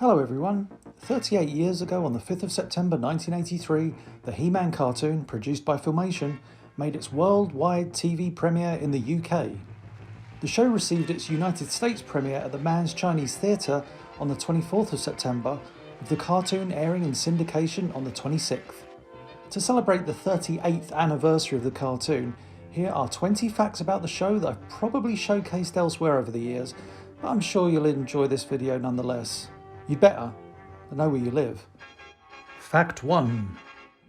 Hello everyone. 38 years ago on the 5th of September 1983, the He-Man cartoon, produced by Filmation, made its worldwide TV premiere in the UK. The show received its United States premiere at the Mann's Chinese Theatre on the 24th of September, with the cartoon airing in syndication on the 26th. To celebrate the 38th anniversary of the cartoon, here are 20 facts about the show that I've probably showcased elsewhere over the years, but I'm sure you'll enjoy this video nonetheless. You'd better. I know where you live. Fact 1.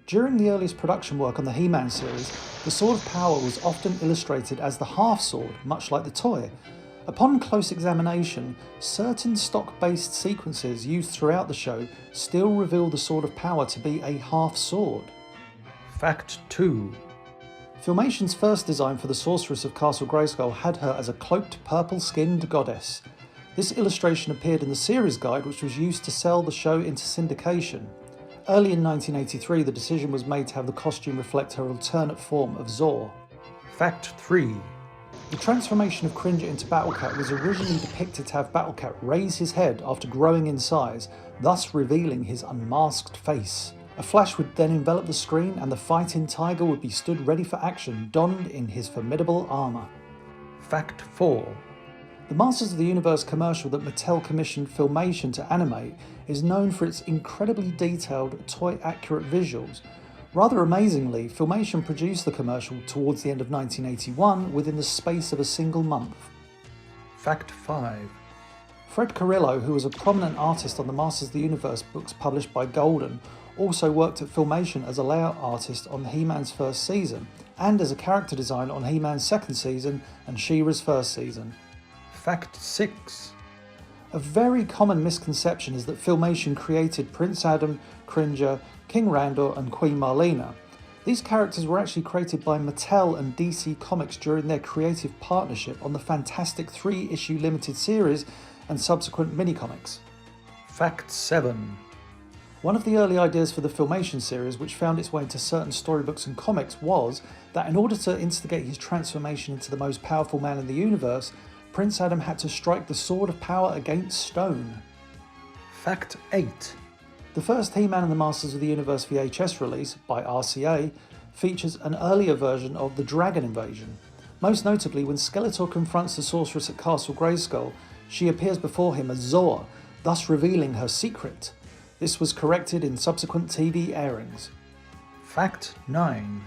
During the earliest production work on the He-Man series, the Sword of Power was often illustrated as the half-sword, much like the toy. Upon close examination, certain stock-based sequences used throughout the show still reveal the Sword of Power to be a half-sword. Fact 2. Filmation's first design for the Sorceress of Castle Grayskull had her as a cloaked purple-skinned goddess. This illustration appeared in the series guide, which was used to sell the show into syndication. Early in 1983, the decision was made to have the costume reflect her alternate form of Zor. Fact 3. The transformation of Cringer into Battlecat was originally depicted to have Battlecat raise his head after growing in size, thus revealing his unmasked face. A flash would then envelop the screen and the fighting tiger would be stood ready for action, donned in his formidable armour. Fact 4. The Masters of the Universe commercial that Mattel commissioned Filmation to animate is known for its incredibly detailed, toy-accurate visuals. Rather amazingly, Filmation produced the commercial towards the end of 1981 within the space of a single month. Fact 5. Fred Carrillo, who was a prominent artist on the Masters of the Universe books published by Golden, also worked at Filmation as a layout artist on He-Man's first season, and as a character designer on He-Man's second season and She-Ra's first season. Fact 6. A very common misconception is that Filmation created Prince Adam, Cringer, King Randor and Queen Marlena. These characters were actually created by Mattel and DC Comics during their creative partnership on the Fantastic 3-issue limited series and subsequent mini-comics. Fact 7. One of the early ideas for the Filmation series, which found its way into certain storybooks and comics, was that in order to instigate his transformation into the most powerful man in the universe, Prince Adam had to strike the Sword of Power against stone. Fact 8. The first He-Man and the Masters of the Universe VHS release, by RCA, features an earlier version of the Dragon Invasion. Most notably, when Skeletor confronts the Sorceress at Castle Grayskull, she appears before him as Zor, thus revealing her secret. This was corrected in subsequent TV airings. Fact 9.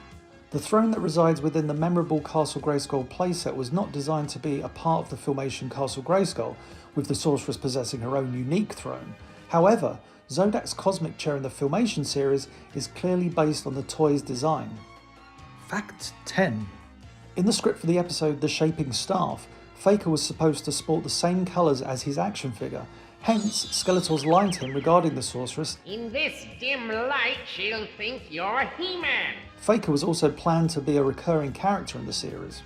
The throne that resides within the memorable Castle Grayskull playset was not designed to be a part of the Filmation Castle Grayskull, with the Sorceress possessing her own unique throne. However, Zodak's cosmic chair in the Filmation series is clearly based on the toy's design. Fact 10. In the script for the episode The Shaping Staff, Faker was supposed to sport the same colours as his action figure. Hence, Skeletor's line to him regarding the Sorceress, "In this dim light, she'll think you're He-Man." Faker was also planned to be a recurring character in the series.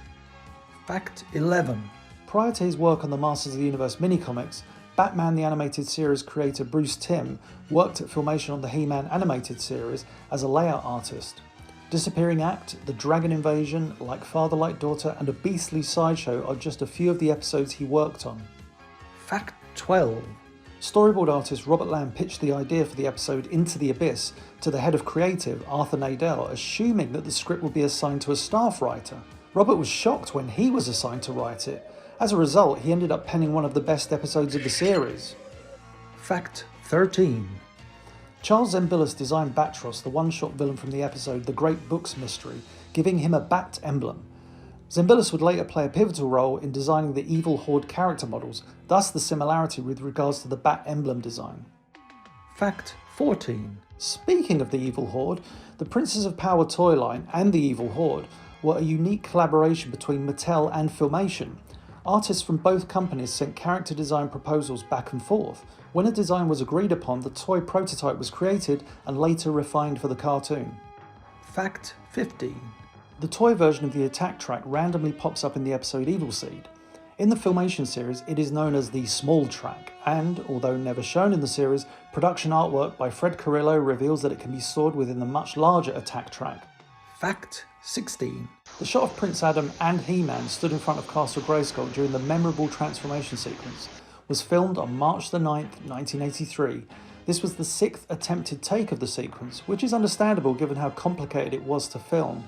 Fact 11. Prior to his work on the Masters of the Universe mini-comics, Batman the Animated Series creator Bruce Timm worked at Filmation on the He-Man animated series as a layout artist. Disappearing Act, The Dragon Invasion, Like Father Like Daughter and A Beastly Sideshow are just a few of the episodes he worked on. Fact 12. Storyboard artist Robert Lamb pitched the idea for the episode Into the Abyss to the head of creative, Arthur Nadell, assuming that the script would be assigned to a staff writer. Robert was shocked when he was assigned to write it. As a result, he ended up penning one of the best episodes of the series. Fact 13. Charles Zembillis designed Batros, the one-shot villain from the episode The Great Books Mystery, giving him a bat emblem. Zembillis would later play a pivotal role in designing the Evil Horde character models, thus the similarity with regards to the bat emblem design. Fact 14. Speaking of the Evil Horde, the Princes of Power toy line and the Evil Horde were a unique collaboration between Mattel and Filmation. Artists from both companies sent character design proposals back and forth. When a design was agreed upon, the toy prototype was created and later refined for the cartoon. Fact 15. The toy version of the attack track randomly pops up in the episode Evil Seed. In the Filmation series, it is known as the Small Track, and, although never shown in the series, production artwork by Fred Carrillo reveals that it can be stored within the much larger attack track. Fact 16. The shot of Prince Adam and He-Man stood in front of Castle Grayskull during the memorable transformation sequence was filmed on March the 9th, 1983. This was the 6th attempted take of the sequence, which is understandable given how complicated it was to film.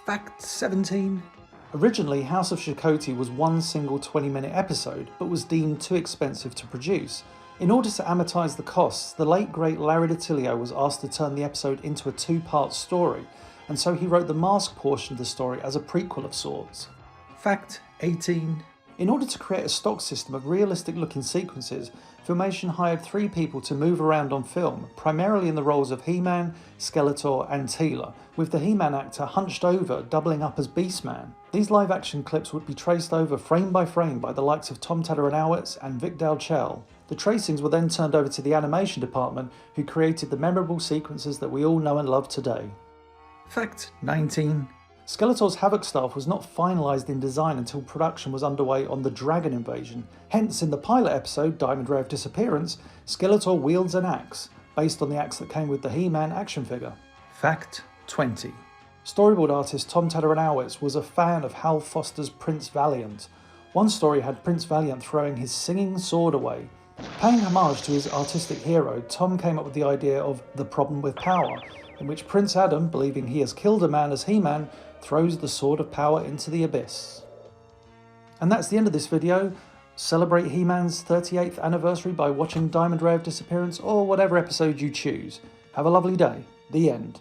Fact 17. Originally, House of Shakoti was one single 20-minute episode, but was deemed too expensive to produce. In order to amortise the costs, the late great Larry DiTillio was asked to turn the episode into a two-part story, and so he wrote the mask portion of the story as a prequel of sorts. Fact 18. In order to create a stock system of realistic-looking sequences, Filmation hired 3 people to move around on film, primarily in the roles of He-Man, Skeletor and Teela, with the He-Man actor hunched over, doubling up as Beastman. These live-action clips would be traced over frame by frame by the likes of Tom Tataryn-Owitz and Vic Dalchell. The tracings were then turned over to the animation department, who created the memorable sequences that we all know and love today. Fact 19. Skeletor's Havoc staff was not finalised in design until production was underway on the Dragon Invasion. Hence, in the pilot episode, Diamond Ray of Disappearance, Skeletor wields an axe, based on the axe that came with the He-Man action figure. Fact 20. Storyboard artist Tom Tataryn-Owitz was a fan of Hal Foster's Prince Valiant. One story had Prince Valiant throwing his singing sword away. Paying homage to his artistic hero, Tom came up with the idea of The Problem with Power, in which Prince Adam, believing he has killed a man as He-Man, throws the Sword of Power into the abyss. And that's the end of this video. Celebrate He-Man's 38th anniversary by watching Diamond Ray of Disappearance or whatever episode you choose. Have a lovely day. The end.